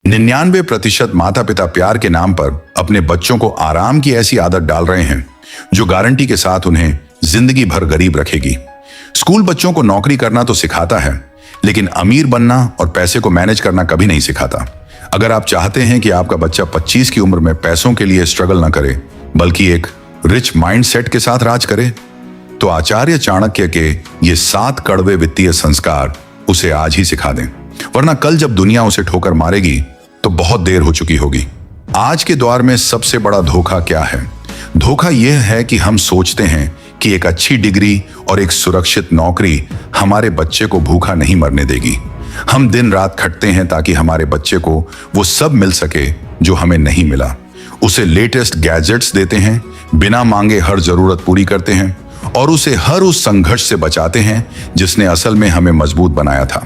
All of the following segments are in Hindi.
99% माता पिता प्यार के नाम पर अपने बच्चों को आराम की ऐसी आदत डाल रहे हैं जो गारंटी के साथ उन्हें जिंदगी भर गरीब रखेगी। स्कूल बच्चों को नौकरी करना तो सिखाता है, लेकिन अमीर बनना और पैसे को मैनेज करना कभी नहीं सिखाता। अगर आप चाहते हैं कि आपका बच्चा 25 की उम्र में पैसों के लिए स्ट्रगल ना करे, बल्कि एक रिच माइंडसेट के साथ राज करे, तो आचार्य चाणक्य के ये 7 कड़वे वित्तीय संस्कार उसे आज ही सिखा दें, वरना कल जब दुनिया उसे ठोकर मारेगी तो बहुत देर हो चुकी होगी। आज के दौर में सबसे बड़ा धोखा क्या है? धोखा यह है कि हम सोचते हैं कि एक अच्छी डिग्री और एक सुरक्षित नौकरी हमारे बच्चे को भूखा नहीं मरने देगी। हम दिन रात खटते हैं ताकि हमारे बच्चे को वो सब मिल सके जो हमें नहीं मिला। उसे लेटेस्ट गैजेट्स देते हैं, बिना मांगे हर जरूरत पूरी करते हैं और उसे हर उस संघर्ष से बचाते हैं जिसने असल में हमें मजबूत बनाया था।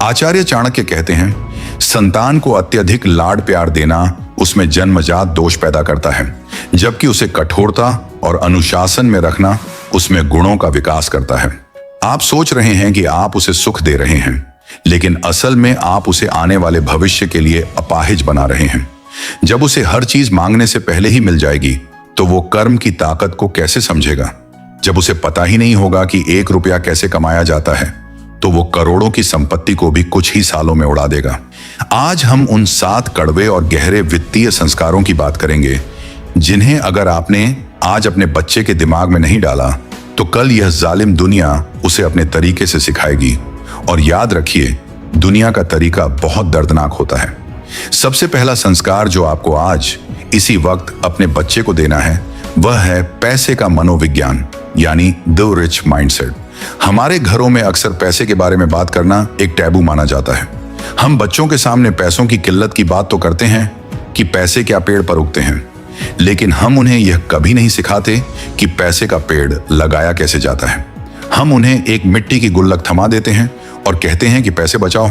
आचार्य चाणक्य कहते हैं, संतान को अत्यधिक लाड प्यार देना उसमें जन्मजात दोष पैदा करता है, जबकि उसे कठोरता और अनुशासन में रखना उसमें गुणों का विकास करता है। आप सोच रहे हैं कि आप उसे सुख दे रहे हैं, लेकिन असल में आप उसे आने वाले भविष्य के लिए अपाहिज बना रहे हैं। जब उसे हर चीज मांगने से पहले ही मिल जाएगी तो वो कर्म की ताकत को कैसे समझेगा? जब उसे पता ही नहीं होगा कि 1 रुपया कैसे कमाया जाता है, तो वो करोड़ों की संपत्ति को भी कुछ ही सालों में उड़ा देगा। आज हम उन 7 कड़वे और गहरे वित्तीय संस्कारों की बात करेंगे, जिन्हें अगर आपने आज अपने बच्चे के दिमाग में नहीं डाला तो कल यह जालिम दुनिया उसे अपने तरीके से सिखाएगी। और याद रखिए, दुनिया का तरीका बहुत दर्दनाक होता है। सबसे पहला संस्कार जो आपको आज इसी वक्त अपने बच्चे को देना है, वह है पैसे का मनोविज्ञान, यानी द रिच माइंडसेट। हमारे घरों में अक्सर पैसे के बारे में बात करना एक टैबू माना जाता है। हम बच्चों के सामने पैसों की किल्लत की बात तो करते हैं कि पैसे क्या पेड़ पर उगते हैं, लेकिन हम उन्हें यह कभी नहीं सिखाते कि पैसे का पेड़ लगाया कैसे जाता है। हम उन्हें एक मिट्टी की गुल्लक थमा देते हैं और कहते हैं कि पैसे बचाओ।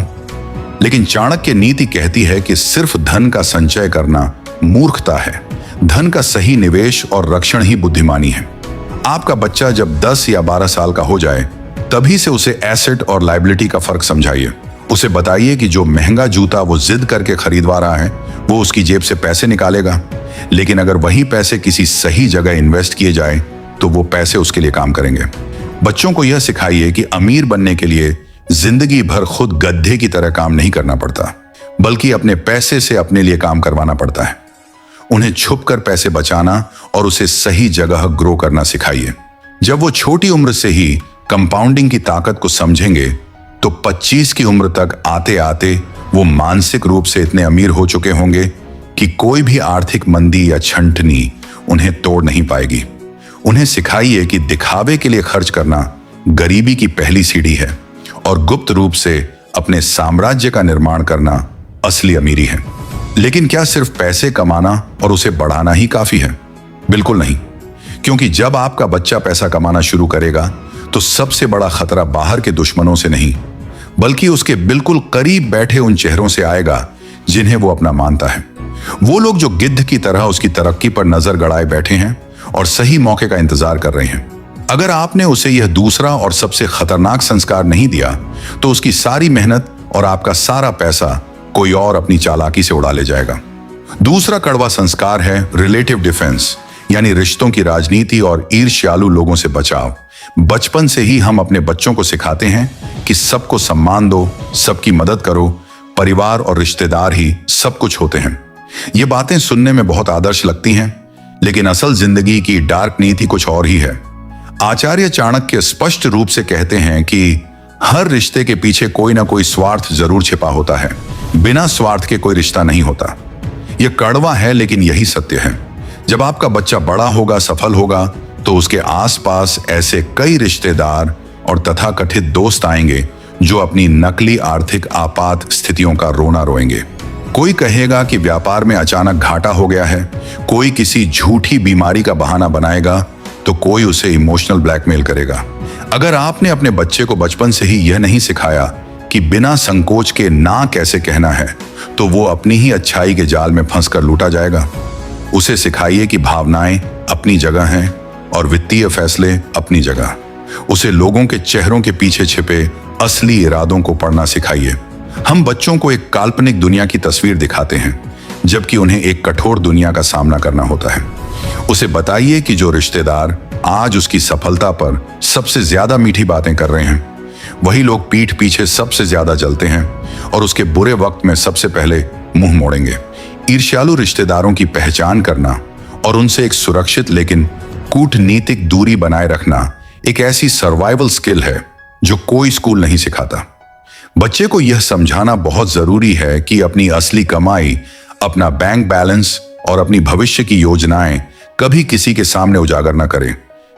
लेकिन चाणक्य नीति कहती है कि सिर्फ धन का संचय करना मूर्खता है। धन का सही निवेश और रक्षण ही बुद्धिमानी है। आपका बच्चा जब 10 या 12 साल का हो जाए, तभी से उसे एसेट और लायबिलिटी का फर्क समझाइए। उसे बताइए कि जो महंगा जूता वो जिद करके खरीदवा रहा है, वो उसकी जेब से पैसे निकालेगा, लेकिन अगर वही पैसे किसी सही जगह इन्वेस्ट किए जाए तो वो पैसे उसके लिए काम करेंगे। बच्चों को यह सिखाइए कि अमीर बनने के लिए जिंदगी भर खुद गधे की तरह काम नहीं करना पड़ता, बल्कि अपने पैसे से अपने लिए काम करवाना पड़ता है। उन्हें छुपकर पैसे बचाना और उसे सही जगह ग्रो करना सिखाइए। जब वो छोटी उम्र से ही कंपाउंडिंग की ताकत को समझेंगे तो 25 की उम्र तक आते आते वो मानसिक रूप से इतने अमीर हो चुके होंगे कि कोई भी आर्थिक मंदी या छंटनी उन्हें तोड़ नहीं पाएगी। उन्हें सिखाइए कि दिखावे के लिए खर्च करना गरीबी की पहली सीढ़ी है और गुप्त रूप से अपने साम्राज्य का निर्माण करना असली अमीरी है। लेकिन क्या सिर्फ पैसे कमाना और उसे बढ़ाना ही काफी है? बिल्कुल नहीं, क्योंकि जब आपका बच्चा पैसा कमाना शुरू करेगा तो सबसे बड़ा खतरा बाहर के दुश्मनों से नहीं, बल्कि उसके बिल्कुल करीब बैठे उन चेहरों से आएगा जिन्हें वो अपना मानता है। वो लोग जो गिद्ध की तरह उसकी तरक्की पर नजर गड़ाए बैठे हैं और सही मौके का इंतजार कर रहे हैं। अगर आपने उसे यह दूसरा और सबसे खतरनाक संस्कार नहीं दिया तो उसकी सारी मेहनत और आपका सारा पैसा कोई और अपनी चालाकी से उड़ा ले जाएगा। दूसरा कड़वा संस्कार है रिलेटिव डिफेंस, यानी रिश्तों की राजनीति और ईर्ष्यालु लोगों से बचाव। बचपन से ही हम अपने बच्चों को सिखाते हैं कि सबको सम्मान दो, सबकी मदद करो, परिवार और रिश्तेदार ही सब कुछ होते हैं। ये बातें सुनने में बहुत आदर्श लगती हैं, लेकिन असल जिंदगी की डार्क नीति कुछ और ही है। आचार्य चाणक्य स्पष्ट रूप से कहते हैं कि हर रिश्ते के पीछे कोई ना कोई स्वार्थ जरूर छिपा होता है। बिना स्वार्थ के कोई रिश्ता नहीं होता। यह कड़वा है, लेकिन यही सत्य है। जब आपका बच्चा बड़ा होगा, सफल होगा, तो उसके आसपास ऐसे कई रिश्तेदार और तथाकथित दोस्त आएंगे जो अपनी नकली आर्थिक आपात स्थितियों का रोना रोएंगे। कोई कहेगा कि व्यापार में अचानक घाटा हो गया है, कोई किसी झूठी बीमारी का बहाना बनाएगा, तो कोई उसे इमोशनल ब्लैकमेल करेगा। अगर आपने अपने बच्चे को बचपन से ही यह नहीं सिखाया कि बिना संकोच के ना कैसे कहना है, तो वो अपनी ही अच्छाई के जाल में फंसकर लूटा जाएगा। उसे सिखाइए कि भावनाएं अपनी जगह हैं और वित्तीय फैसले अपनी जगह। उसे लोगों के चेहरों के पीछे छिपे असली इरादों को पढ़ना सिखाइए। हम बच्चों को एक काल्पनिक दुनिया की तस्वीर दिखाते हैं, जबकि उन्हें एक कठोर दुनिया का सामना करना होता है। उसे बताइए कि जो रिश्तेदार आज उसकी सफलता पर सबसे ज्यादा मीठी बातें कर रहे हैं, वही लोग पीठ पीछे सबसे ज्यादा जलते हैं और उसके बुरे वक्त में सबसे पहले मुंह मोड़ेंगे। ईर्ष्यालु रिश्तेदारों की पहचान करना और उनसे एक सुरक्षित लेकिन कूटनीतिक दूरी बनाए रखना एक ऐसी सर्वाइवल स्किल है जो कोई स्कूल नहीं सिखाता। बच्चे को यह समझाना बहुत जरूरी है कि अपनी असली कमाई, अपना बैंक बैलेंस और अपनी भविष्य की योजनाएं कभी किसी के सामने उजागर न करें,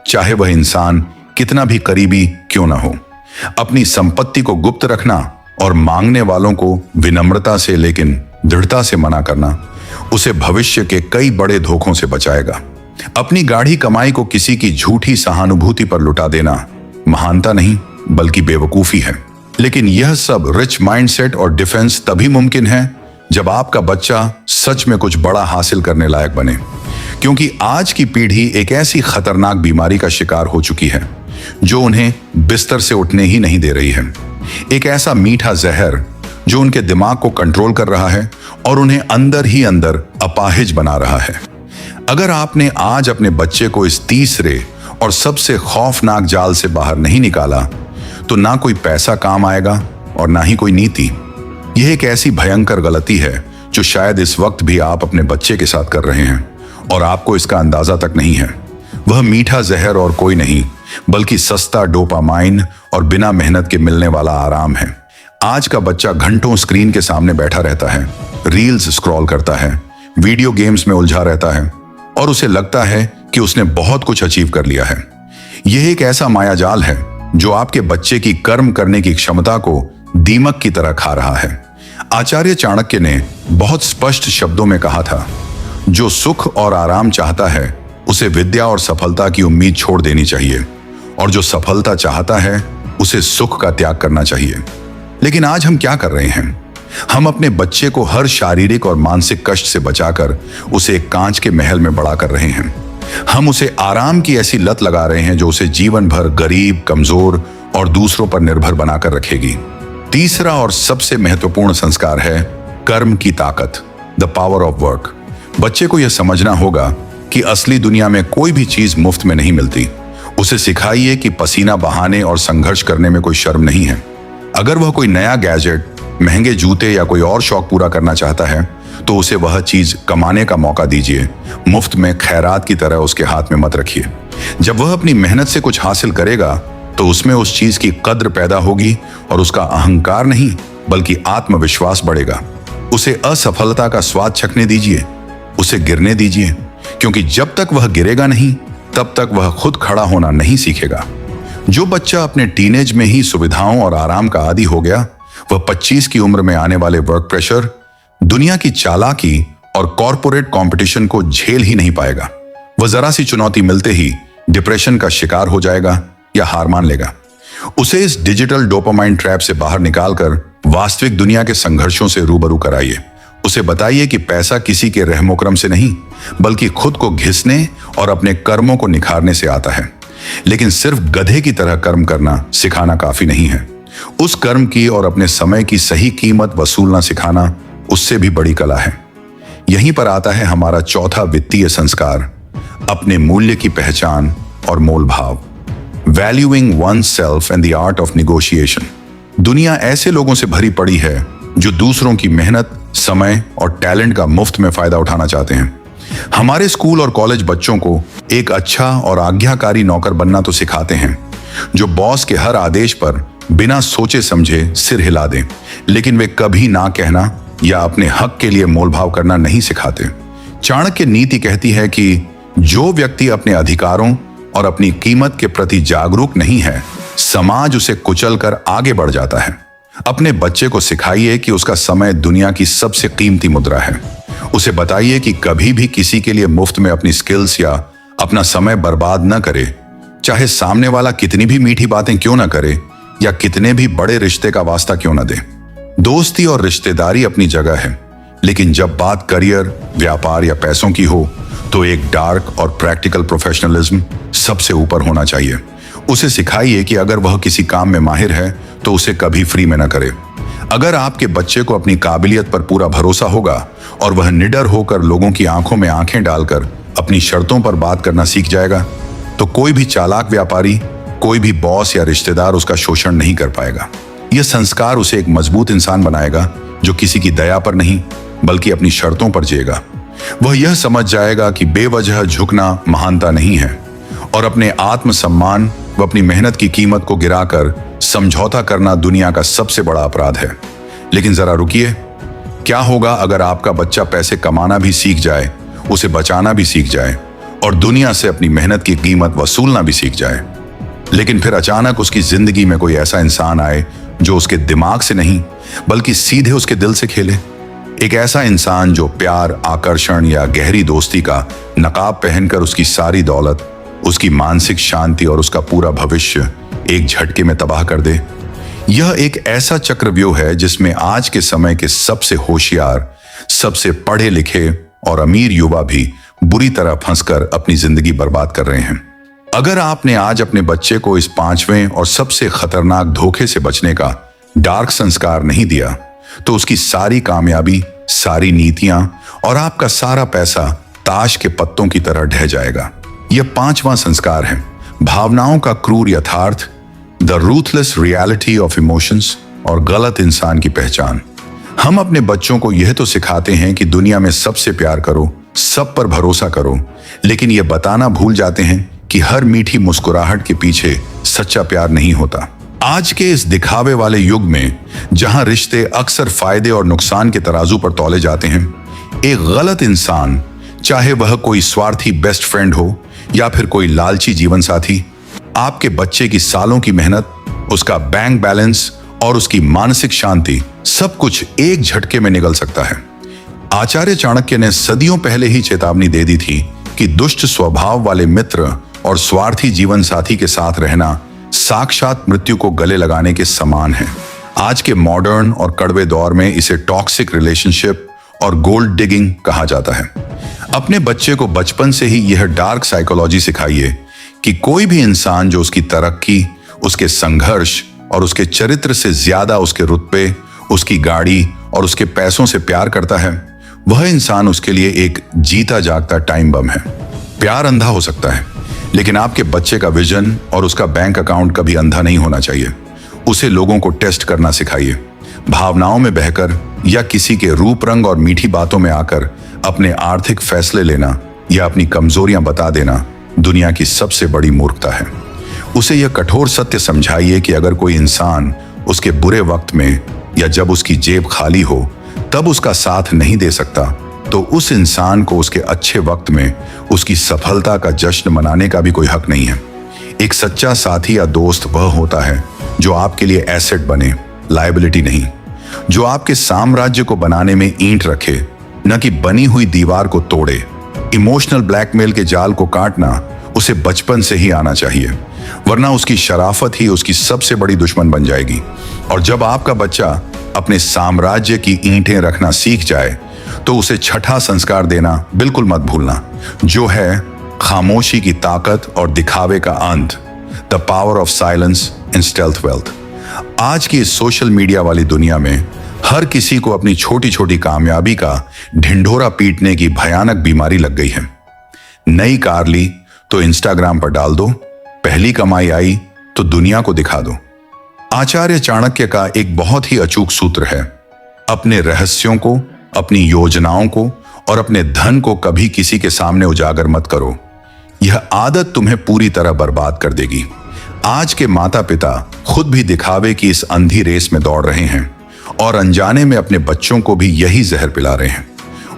चाहे वह इंसान कितना भी करीबी क्यों ना हो। अपनी संपत्ति को गुप्त रखना और मांगने वालों को विनम्रता से लेकिन दृढ़ता से मना करना उसे भविष्य के कई बड़े धोखों से बचाएगा। अपनी गाढ़ी कमाई को किसी की झूठी सहानुभूति पर लुटा देना महानता नहीं बल्कि बेवकूफी है। लेकिन यह सब रिच माइंडसेट और डिफेंस तभी मुमकिन है जब आपका बच्चा सच में कुछ बड़ा हासिल करने लायक बने, क्योंकि आज की पीढ़ी एक ऐसी खतरनाक बीमारी का शिकार हो चुकी है जो उन्हें बिस्तर से उठने ही नहीं दे रही है। एक ऐसा मीठा जहर जो उनके दिमाग को कंट्रोल कर रहा है और उन्हें अंदर ही अंदर अपाहिज बना रहा है। अगर आपने आज अपने बच्चे को इस तीसरे और सबसे खौफनाक जाल से बाहर नहीं निकाला, तो ना कोई पैसा काम आएगा और ना ही कोई नीति। यह एक ऐसी भयंकर गलती है जो शायद इस वक्त भी आप अपने बच्चे के साथ कर रहे हैं और आपको इसका अंदाजा तक नहीं है। वह मीठा जहर और कोई नहीं बल्कि सस्ता डोपामाइन और बिना मेहनत के मिलने वाला आराम है। आज का बच्चा घंटों स्क्रीन के सामने बैठा रहता है, रील्स स्क्रॉल करता है, वीडियो गेम्स में उलझा रहता है और उसे लगता है कि उसने बहुत कुछ अचीव कर लिया है। यह एक ऐसा मायाजाल है जो आपके बच्चे की कर्म करने की क्षमता को दीमक की तरह खा रहा है। आचार्य चाणक्य ने बहुत स्पष्ट शब्दों में कहा था, जो सुख और आराम चाहता है उसे विद्या और सफलता की उम्मीद छोड़ देनी चाहिए, और जो सफलता चाहता है उसे सुख का त्याग करना चाहिए। लेकिन आज हम क्या कर रहे हैं? हम अपने बच्चे को हर शारीरिक और मानसिक कष्ट से बचाकर उसे एक कांच के महल में बड़ा कर रहे हैं। हम उसे आराम की ऐसी लत लगा रहे हैं जो उसे जीवन भर गरीब, कमजोर और दूसरों पर निर्भर बनाकर रखेगी। तीसरा और सबसे महत्वपूर्ण संस्कार है कर्म की ताकत, द पावर ऑफ वर्क। बच्चे को यह समझना होगा कि असली दुनिया में कोई भी चीज मुफ्त में नहीं मिलती। उसे सिखाइए कि पसीना बहाने और संघर्ष करने में कोई शर्म नहीं है। अगर वह कोई नया गैजेट, महंगे जूते या कोई और शौक पूरा करना चाहता है तो उसे वह चीज कमाने का मौका दीजिए, मुफ्त में खैरात की तरह उसके हाथ में मत रखिए। जब वह अपनी मेहनत से कुछ हासिल करेगा तो उसमें उस चीज की कद्र पैदा होगी और उसका अहंकार नहीं बल्कि आत्मविश्वास बढ़ेगा। उसे असफलता का स्वाद चखने दीजिए, उसे गिरने दीजिए, क्योंकि जब तक वह गिरेगा नहीं तब तक वह खुद खड़ा होना नहीं सीखेगा। जो बच्चा अपने टीनेज में ही सुविधाओं और आराम का आदी हो गया, वह 25 की उम्र में आने वाले वर्क प्रेशर, दुनिया की चालाकी और कॉरपोरेट कंपटीशन को झेल ही नहीं पाएगा। वह जरा सी चुनौती मिलते ही डिप्रेशन का शिकार हो जाएगा या हार मान लेगा। उसे इस डिजिटल डोपामाइन ट्रैप से बाहर निकालकर वास्तविक दुनिया के संघर्षों से रूबरू कराइए। उसे बताइए कि पैसा किसी के रहमोकरम से नहीं बल्कि खुद को घिसने और अपने कर्मों को निखारने से आता है। लेकिन सिर्फ गधे की तरह कर्म करना सिखाना काफी नहीं है। उस कर्म की और अपने समय की सही कीमत वसूलना सिखाना उससे भी बड़ी कला है। यहीं पर आता है हमारा चौथा वित्तीय संस्कार, अपने मूल्य की पहचान और मोल भाव। Valuing one self and the art of negotiation. दुनिया ऐसे लोगों से भरी पड़ी है जो दूसरों की मेहनत, समय और टैलेंट का मुफ्त में फायदा उठाना चाहते हैं। हमारे स्कूल और कॉलेज बच्चों को एक अच्छा और आज्ञाकारी नौकर बनना तो सिखाते हैं, जो बॉस के हर आदेश पर बिना सोचे समझे सिर हिला दें, लेकिन वे कभी ना कहना या अपने हक के लिए मोलभाव करना नहीं सिखाते। चाणक्य नीति कहती है कि जो व्यक्ति अपने अधिकारों और अपनी कीमत के प्रति जागरूक नहीं है, समाज उसे कुचलकर आगे बढ़ जाता है। अपने बच्चे को सिखाइए कि उसका समय दुनिया की सबसे कीमती मुद्रा है। उसे बताइए कि कभी भी किसी के लिए मुफ्त में अपनी स्किल्स या अपना समय बर्बाद न करे, चाहे सामने वाला कितनी भी मीठी बातें क्यों ना करे या कितने भी बड़े रिश्ते का वास्ता क्यों ना दे। दोस्ती और रिश्तेदारी अपनी जगह है, लेकिन जब बात करियर, व्यापार या पैसों की हो तो एक डार्क और प्रैक्टिकल प्रोफेशनलिज्म सबसे ऊपर होना चाहिए। उसे सिखाइए कि अगर वह किसी काम में माहिर है तो उसे कभी फ्री में न करे। अगर आपके बच्चे को अपनी काबिलियत पर पूरा भरोसा होगा और वह निडर होकर लोगों की आंखों में आंखें डालकर अपनी शर्तों पर बात करना सीख जाएगा, तो कोई भी चालाक व्यापारी, कोई भी बॉस या रिश्तेदार उसका शोषण नहीं कर पाएगा। यह संस्कार उसे एक मजबूत इंसान बनाएगा जो किसी की दया पर नहीं बल्कि अपनी शर्तों पर जिएगा। वह यह समझ जाएगा कि बेवजह झुकना महानता नहीं है और अपने आत्मसम्मान व अपनी मेहनत की कीमत को गिराकर समझौता करना दुनिया का सबसे बड़ा अपराध है। लेकिन जरा रुकिए, क्या होगा अगर आपका बच्चा पैसे कमाना भी सीख जाए, उसे बचाना भी सीख जाए और दुनिया से अपनी मेहनत की कीमत वसूलना भी सीख जाए, लेकिन फिर अचानक उसकी जिंदगी में कोई ऐसा इंसान आए जो उसके दिमाग से नहीं बल्कि सीधे उसके दिल से खेले। एक ऐसा इंसान जो प्यार, आकर्षण या गहरी दोस्ती का नकाब पहनकर उसकी सारी दौलत, उसकी मानसिक शांति और उसका पूरा भविष्य एक झटके में तबाह कर दे। यह एक ऐसा चक्रव्यूह है जिसमें आज के समय के सबसे होशियार, सबसे पढ़े लिखे और अमीर युवा भी बुरी तरह फंसकर अपनी जिंदगी बर्बाद कर रहे हैं। अगर आपने आज अपने बच्चे को इस 5वें और सबसे खतरनाक धोखे से बचने का डार्क संस्कार नहीं दिया, तो उसकी सारी कामयाबी, सारी नीतियां और आपका सारा पैसा ताश के पत्तों की तरह ढह जाएगा। यह 5वां संस्कार है भावनाओं का क्रूर यथार्थ, the ruthless reality of emotions और गलत इंसान की पहचान। हम अपने बच्चों को यह तो सिखाते हैं कि दुनिया में सबसे प्यार करो, सब पर भरोसा करो, लेकिन यह बताना भूल जाते हैं कि हर मीठी मुस्कुराहट के पीछे सच्चा प्यार नहीं होता। आज के इस दिखावे वाले युग में जहां रिश्ते अक्सर फायदे और नुकसान के तराजू पर तौले जाते हैं, एक गलत इंसान, चाहे वह कोई स्वार्थी बेस्ट फ्रेंड हो या फिर कोई लालची जीवन साथी, आपके बच्चे की सालों की मेहनत, उसका बैंक बैलेंस और उसकी मानसिक शांति सब कुछ एक झटके में निगल सकता है। आचार्य चाणक्य ने सदियों पहले ही चेतावनी दे दी थी कि दुष्ट स्वभाव वाले मित्र और स्वार्थी जीवन साथी के साथ रहना साक्षात मृत्यु को गले लगाने के समान है। आज के मॉडर्न और कड़वे दौर में इसे टॉक्सिक रिलेशनशिप और गोल्ड डिगिंग कहा जाता है। अपने बच्चे को बचपन से ही यह डार्क साइकोलॉजी सिखाइए कि कोई भी इंसान जो उसकी तरक्की, उसके संघर्ष और उसके चरित्र से ज्यादा उसके रुतबे, उसकी गाड़ी और उसके पैसों से प्यार करता है, वह इंसान उसके लिए एक जीता जागता टाइम बम है। प्यार अंधा हो सकता है, लेकिन आपके बच्चे का विजन और उसका बैंक अकाउंट कभी अंधा नहीं होना चाहिए। उसे लोगों को टेस्ट करना सिखाइए। भावनाओं में बहकर या किसी के रूप रंग और मीठी बातों में आकर अपने आर्थिक फैसले लेना या अपनी कमजोरियां बता देना दुनिया की सबसे बड़ी मूर्खता है। उसे यह कठोर सत्य समझाइए कि अगर कोई इंसान उसके बुरे वक्त में या जब उसकी जेब खाली हो तब उसका साथ नहीं दे सकता, तो उस इंसान को उसके अच्छे वक्त में उसकी सफलता का जश्न मनाने का भी कोई हक नहीं है। एक सच्चा साथी या दोस्त वह होता है जो आपके लिए एसेट बने, लायबिलिटी नहीं, जो आपके साम्राज्य को बनाने में ईंट रखे, न कि बनी हुई दीवार को तोड़े। इमोशनल ब्लैकमेल के जाल को काटना उसे बचपन से ही आना चाहिए, वरना उसकी शराफत ही उसकी सबसे बड़ी दुश्मन बन जाएगी। और जब आपका बच्चा अपने साम्राज्य की ईंटें रखना सीख जाए तो उसे छठा संस्कार देना बिल्कुल मत भूलना, जो है खामोशी की ताकत और दिखावे का अंत, the power of silence in stealth wealth. आज की इस सोशल मीडिया वाली दुनिया में हर किसी को अपनी छोटी छोटी कामयाबी का ढिंढोरा पीटने की भयानक बीमारी लग गई है। नई कार ली तो इंस्टाग्राम पर डाल दो, पहली कमाई आई तो दुनिया को दिखा दो। आचार्य चाणक्य का एक बहुत ही अचूक सूत्र है, अपने रहस्यों को, अपनी योजनाओं को और अपने धन को कभी किसी के सामने उजागर मत करो। यह आदत तुम्हें पूरी तरह बर्बाद कर देगी। आज के माता पिता खुद भी दिखावे की इस अंधी रेस में दौड़ रहे हैं और अनजाने में अपने बच्चों को भी यही जहर पिला रहे हैं।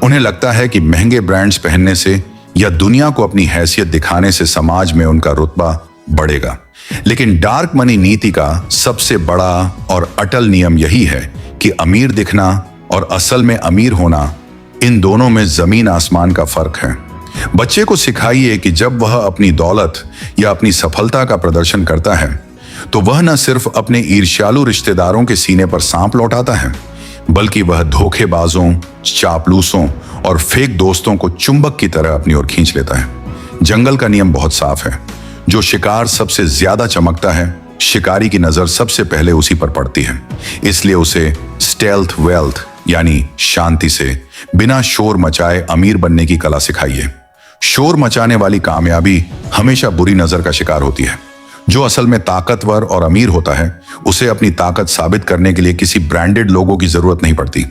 उन्हें लगता है कि महंगे ब्रांड्स पहनने से या दुनिया को अपनी हैसियत दिखाने से समाज में उनका रुतबा बढ़ेगा। लेकिन डार्क मनी नीति का सबसे बड़ा और अटल नियम यही है कि अमीर दिखना और असल में अमीर होना, इन दोनों में जमीन आसमान का फर्क है। बच्चे को सिखाइए कि जब वह अपनी दौलत या अपनी सफलता का प्रदर्शन करता है तो वह न सिर्फ अपने ईर्ष्यालु रिश्तेदारों के सीने पर सांप लौटाता है, बल्कि वह धोखेबाजों, चापलूसों और फेक दोस्तों को चुंबक की तरह अपनी ओर खींच लेता है। जंगल का नियम बहुत साफ है, जो शिकार सबसे ज्यादा चमकता है, शिकारी की नजर सबसे पहले उसी पर पड़ती है। इसलिए उसे स्टेल्थ वेल्थ यानी शांति से बिना शोर मचाए अमीर बनने की कला सिखाइए। शोर मचाने वाली कामयाबी हमेशा बुरी नजर का शिकार होती है। जो असल में ताकतवर और अमीर होता है उसे अपनी ताकत साबित करने के लिए किसी ब्रांडेड लोगों की जरूरत नहीं पड़ती।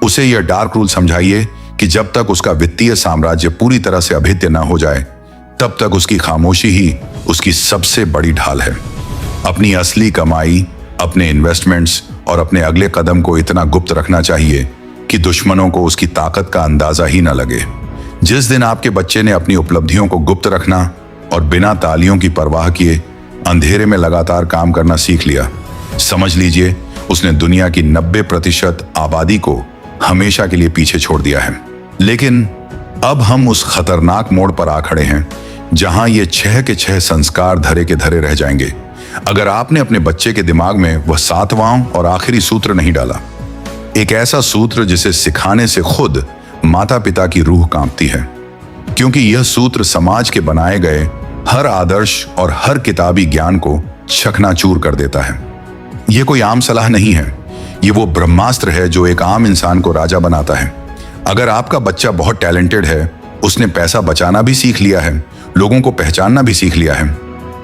उसे यह डार्क रूल समझाइए कि जब तक उसका वित्तीय साम्राज्य पूरी तरह से अभेद्य न हो जाए तब तक उसकी खामोशी ही उसकी सबसे बड़ी ढाल है। अपनी असली कमाई, अपने इन्वेस्टमेंट्स और अपने अगले कदम को इतना गुप्त रखना चाहिए कि दुश्मनों को उसकी ताकत का अंदाजा ही न लगे। जिस दिन आपके बच्चे ने अपनी उपलब्धियों को गुप्त रखना और बिना तालियों की परवाह किए अंधेरे में लगातार काम करना सीख लिया, समझ लीजिए उसने दुनिया की 90% आबादी को हमेशा के लिए पीछे छोड़ दिया है। लेकिन अब हम उस खतरनाक मोड़ पर आ खड़े हैं जहां ये 6 के 6 संस्कार धरे के धरे रह जाएंगे अगर आपने अपने बच्चे के दिमाग में वह 7वां और आखिरी सूत्र नहीं डाला। एक ऐसा सूत्र जिसे सिखाने से खुद माता पिता की रूह कांपती है, क्योंकि यह सूत्र समाज के बनाए गए हर आदर्श और हर किताबी ज्ञान को चकनाचूर कर देता है। यह कोई आम सलाह नहीं है, ये वो ब्रह्मास्त्र है जो एक आम इंसान को राजा बनाता है। अगर आपका बच्चा बहुत टैलेंटेड है, उसने पैसा बचाना भी सीख लिया है, लोगों को पहचानना भी सीख लिया है,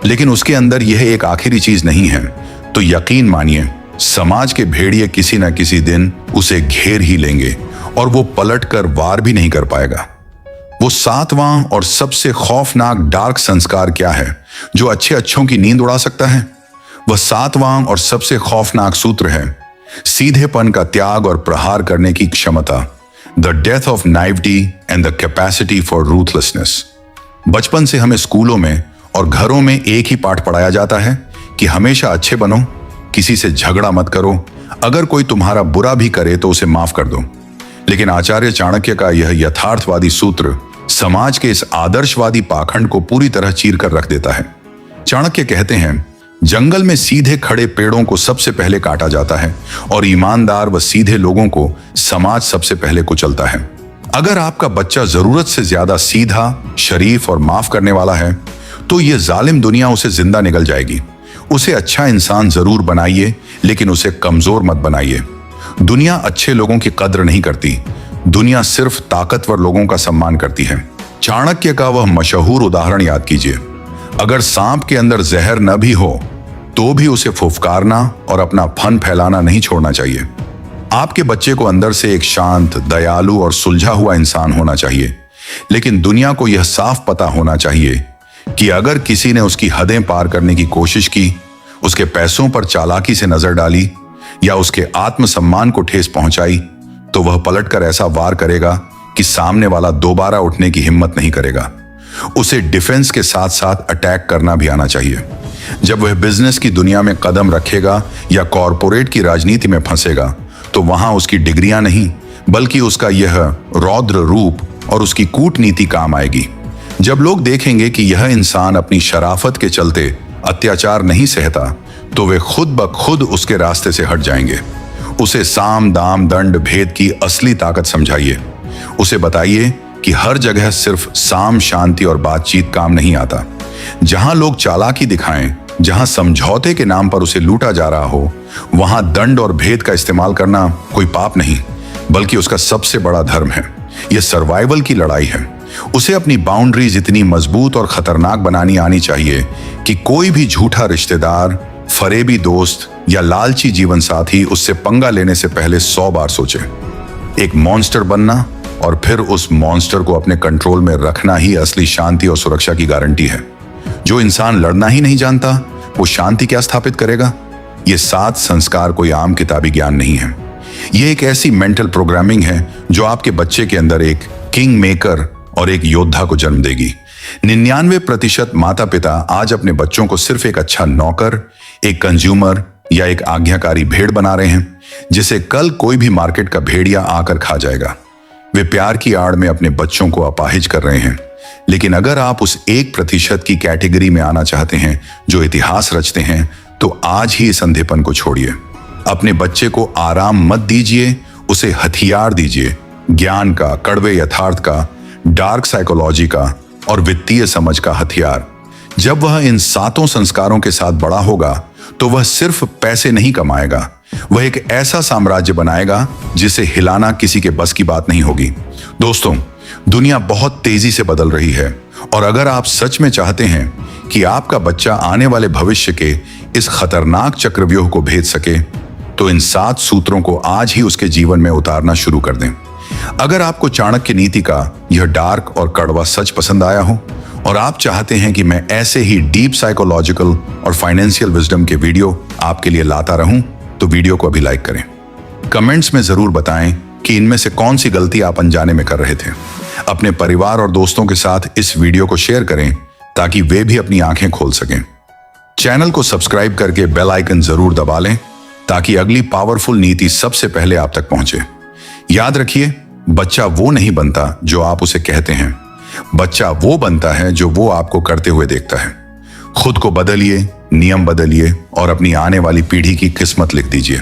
लेकिन उसके अंदर यह एक आखिरी चीज नहीं है, तो यकीन मानिए समाज के भेड़िए किसी न किसी दिन उसे घेर ही लेंगे और वो पलट कर वार भी नहीं कर पाएगा। वो 7वां और सबसे खौफनाक डार्क संस्कार क्या है जो अच्छे अच्छों की नींद उड़ा सकता है? वह 7वां और सबसे खौफनाक सूत्र है सीधेपन का त्याग और प्रहार करने की क्षमता, the death of naivety and the capacity for ruthlessness. बचपन से हमें स्कूलों में और घरों में एक ही पाठ पढ़ाया जाता है कि हमेशा अच्छे बनो, किसी से झगड़ा मत करो, अगर कोई तुम्हारा बुरा भी करे तो उसे माफ कर दो। लेकिन आचार्य चाणक्य का यह यथार्थवादी सूत्र समाज के इस आदर्शवादी पाखंड को पूरी तरह चीर कर रख देता है। चाणक्य कहते हैं, जंगल में सीधे खड़े पेड़ों को सबसे पहले काटा जाता है और ईमानदार व सीधे लोगों को समाज सबसे पहले कुचलता है। अगर आपका बच्चा जरूरत से ज्यादा सीधा, शरीफ और माफ करने वाला है तो यह जालिम दुनिया उसे जिंदा निगल जाएगी। उसे अच्छा इंसान जरूर बनाइए, लेकिन उसे कमजोर मत बनाइए। दुनिया अच्छे लोगों की कद्र नहीं करती, दुनिया सिर्फ ताकतवर लोगों का सम्मान करती है। चाणक्य का वह मशहूर उदाहरण याद कीजिए, अगर सांप के अंदर जहर न भी हो तो भी उसे फुफकारना और अपना फन फैलाना नहीं छोड़ना चाहिए। आपके बच्चे को अंदर से एक शांत, दयालु और सुलझा हुआ इंसान होना चाहिए, लेकिन दुनिया को यह साफ पता होना चाहिए कि अगर किसी ने उसकी हदें पार करने की कोशिश की, उसके पैसों पर चालाकी से नजर डाली या उसके आत्मसम्मान को ठेस पहुंचाई, तो वह पलटकर ऐसा वार करेगा कि सामने वाला दोबारा उठने की हिम्मत नहीं करेगा। उसे डिफेंस के साथ साथ अटैक करना भी आना चाहिए। जब वह बिजनेस की दुनिया में कदम रखेगा या कॉरपोरेट की राजनीति में फंसेगा, तो वहां उसकी डिग्रियां नहीं बल्कि उसका यह रौद्र रूप और उसकी कूटनीति काम आएगी। जब लोग देखेंगे कि यह इंसान अपनी शराफत के चलते अत्याचार नहीं सहता, तो वे खुद ब खुद उसके रास्ते से हट जाएंगे। उसे साम दाम दंड भेद की असली ताकत समझाइए। उसे बताइए कि हर जगह सिर्फ साम शांति और बातचीत काम नहीं आता। जहां लोग चालाकी दिखाएं, जहां समझौते के नाम पर उसे लूटा जा रहा हो, वहां दंड और भेद का इस्तेमाल करना कोई पाप नहीं बल्कि उसका सबसे बड़ा धर्म है। यह सर्वाइवल की लड़ाई है। उसे अपनी बाउंड्रीज इतनी मजबूत और खतरनाक बनानी आनी चाहिए कि कोई भी झूठा रिश्तेदार, फरेबी दोस्त या लालची जीवन साथी उससे पंगा लेने से पहले 100 बार सोचे। एक मॉन्स्टर बनना और फिर उस मॉन्स्टर को अपने कंट्रोल में रखना ही असली शांति और सुरक्षा की गारंटी है। जो इंसान लड़ना ही नहीं जानता, वो शांति क्या स्थापित करेगा? ये 7 संस्कार कोई आम किताबी ज्ञान नहीं है। ये एक ऐसी मेंटल प्रोग्रामिंग है जो आपके बच्चे के अंदर एक किंग मेकर और एक योद्धा को जन्म देगी। 99% माता पिता आज अपने बच्चों को सिर्फ एक अच्छा नौकर, एक कंज्यूमर या एक आज्ञाकारी भेड़ बना रहे हैं, जिसे कल कोई भी मार्केट का भेड़िया आकर खा जाएगा। वे प्यार की आड़ में अपने बच्चों को अपाहिज कर रहे हैं। लेकिन अगर आप उस 1% की कैटेगरी में आना चाहते हैं जो इतिहास रचते हैं, तो आज ही इस अंधेपन को छोड़िए। अपने बच्चे को आराम मत दीजिए, उसे हथियार दीजिए, ज्ञान का, कड़वे यथार्थ का, डार्क साइकोलॉजी का और वित्तीय समझ का हथियार। जब वह इन 7 संस्कारों के साथ बड़ा होगा तो वह सिर्फ पैसे नहीं कमाएगा, वह एक ऐसा साम्राज्य बनाएगा जिसे हिलाना किसी के बस की बात नहीं होगी। दोस्तों, दुनिया बहुत तेजी से बदल रही है और अगर आप सच में चाहते हैं कि आपका बच्चा आने वाले भविष्य के इस खतरनाक चक्रव्यूह को भेद सके, तो इन 7 सूत्रों को आज ही उसके जीवन में उतारना शुरू कर दें। अगर आपको चाणक्य नीति का यह डार्क और कड़वा सच पसंद आया हो और आप चाहते हैं कि मैं ऐसे ही डीप साइकोलॉजिकल और फाइनेंशियल विजडम के वीडियो आपके लिए लाता रहूं, तो वीडियो को अभी लाइक करें। कमेंट्स में जरूर बताएं कि इनमें से कौन सी गलती आप अनजाने में कर रहे थे। अपने परिवार और दोस्तों के साथ इस वीडियो को शेयर करें ताकि वे भी अपनी आंखें खोल सकें। चैनल को सब्सक्राइब करके बेल आइकन जरूर दबा लें ताकि अगली पावरफुल नीति सबसे पहले आप तक पहुंचे। याद रखिए, बच्चा वो नहीं बनता जो आप उसे कहते हैं, बच्चा वो बनता है जो वो आपको करते हुए देखता है। खुद को बदलिए, नियम बदलिए और अपनी आने वाली पीढ़ी की किस्मत लिख दीजिए।